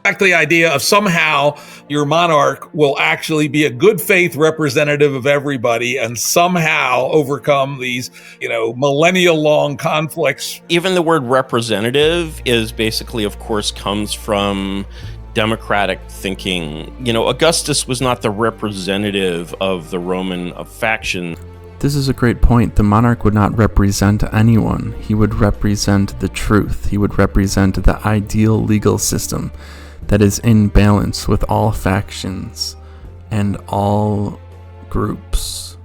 Back to the idea of somehow your monarch will actually be a good faith representative of everybody and somehow overcome these, millennial long conflicts. Even the word representative is basically, of course, comes from democratic thinking. Augustus was not the representative of the Roman faction. This is a great point. The monarch would not represent anyone. He would represent the truth. He would represent the ideal legal system that is in balance with all factions and all groups.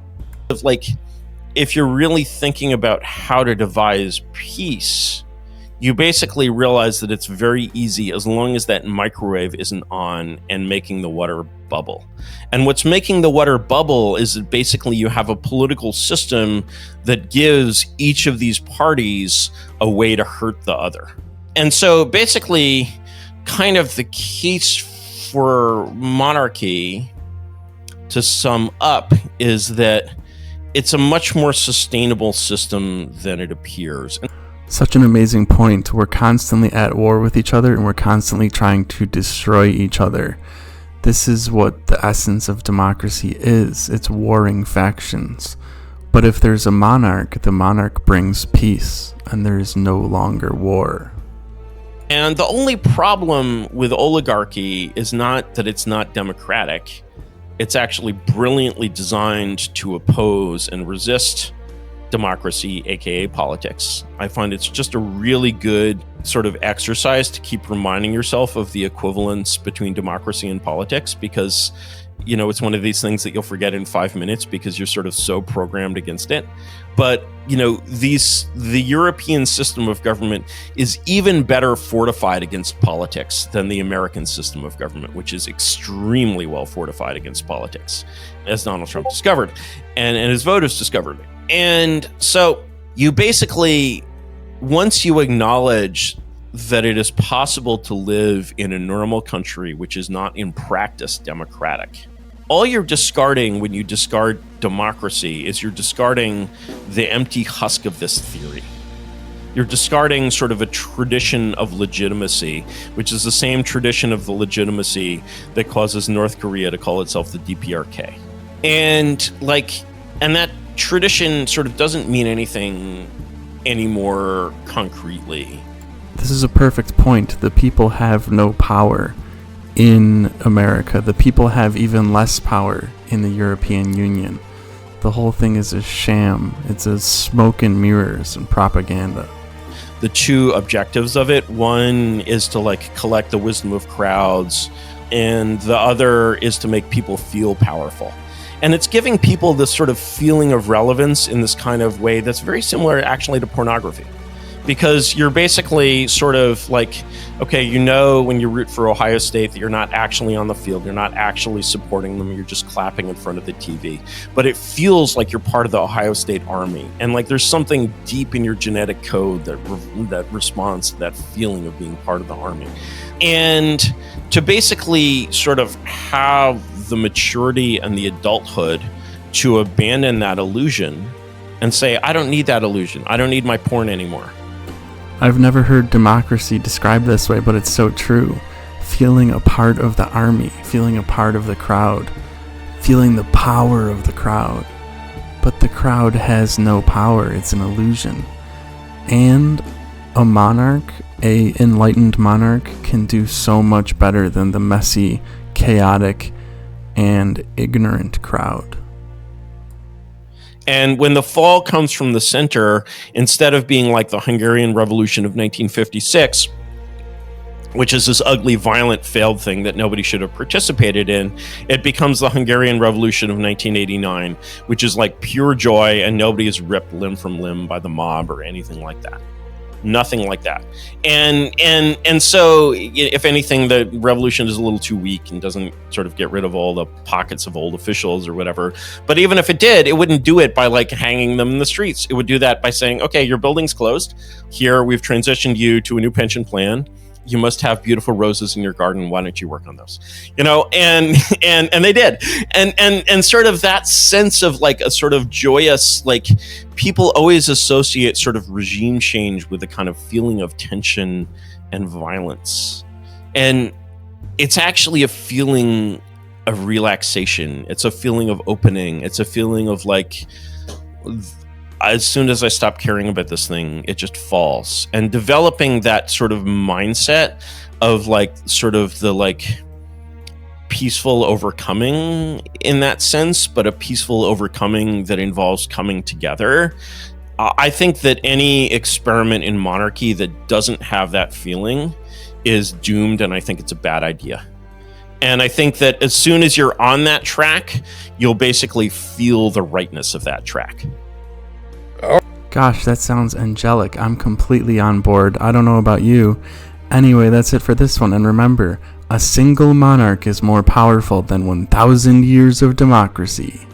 If you're really thinking about how to devise peace, you basically realize that it's very easy as long as that microwave isn't on and making the water bubble. And what's making the water bubble is that basically you have a political system that gives each of these parties a way to hurt the other. And so basically, kind of the case for monarchy, to sum up, is that it's a much more sustainable system than it appears. Such an amazing point. We're constantly at war with each other and we're constantly trying to destroy each other. This is what the essence of democracy is. It's warring factions. But if there's a monarch, the monarch brings peace and there is no longer war. And the only problem with oligarchy is not that it's not democratic. It's actually brilliantly designed to oppose and resist democracy, aka politics. I find it's just a really good sort of exercise to keep reminding yourself of the equivalence between democracy and politics, because it's one of these things that you'll forget in 5 minutes because you're sort of so programmed against it. But the European system of government is even better fortified against politics than the American system of government, which is extremely well fortified against politics, as Donald Trump discovered and his voters discovered. And so you basically, once you acknowledge that it is possible to live in a normal country which is not in practice democratic, all you're discarding when you discard democracy is you're discarding the empty husk of this theory. You're discarding sort of a tradition of legitimacy, which is the same tradition of the legitimacy that causes North Korea to call itself the DPRK. And that tradition sort of doesn't mean anything anymore concretely. This is a perfect point. The people have no power in America. The people have even less power in the European Union. The whole thing is a sham. It's a smoke and mirrors and propaganda. The two objectives of it, one is to collect the wisdom of crowds, and the other is to make people feel powerful. And it's giving people this sort of feeling of relevance in this kind of way that's very similar actually to pornography. Because you're basically sort of when you root for Ohio State that you're not actually on the field, you're not actually supporting them, you're just clapping in front of the TV. But it feels like you're part of the Ohio State Army. And there's something deep in your genetic code that responds to that feeling of being part of the Army. And to basically sort of have the maturity and the adulthood to abandon that illusion and say, I don't need that illusion. I don't need my porn anymore. I've never heard democracy described this way, but it's so true. Feeling a part of the army, feeling a part of the crowd, feeling the power of the crowd. But the crowd has no power. It's an illusion. And a monarch, a enlightened monarch, can do so much better than the messy, chaotic, and ignorant crowd. And when the fall comes from the center, instead of being like the Hungarian Revolution of 1956, which is this ugly, violent, failed thing that nobody should have participated in, it becomes the Hungarian Revolution of 1989, which is like pure joy and nobody is ripped limb from limb by the mob or anything like that. Nothing like that. And so, if anything, the revolution is a little too weak and doesn't sort of get rid of all the pockets of old officials or whatever. But even if it did, it wouldn't do it by hanging them in the streets. It would do that by saying, okay, your building's closed. Here, we've transitioned you to a new pension plan. You must have beautiful roses in your garden. Why don't you work on those? And they did. And sort of that sense of a sort of joyous, people always associate sort of regime change with a kind of feeling of tension and violence. And it's actually a feeling of relaxation. It's a feeling of opening. It's a feeling of like, as soon as I stop caring about this thing, it just falls. And developing that sort of mindset of like sort of the like peaceful overcoming in that sense, but a peaceful overcoming that involves coming together. I think that any experiment in monarchy that doesn't have that feeling is doomed, and I think it's a bad idea. And I think that as soon as you're on that track, you'll basically feel the rightness of that track. Gosh, that sounds angelic. I'm completely on board. I don't know about you. Anyway, that's it for this one. And remember, a single monarch is more powerful than 1,000 years of democracy.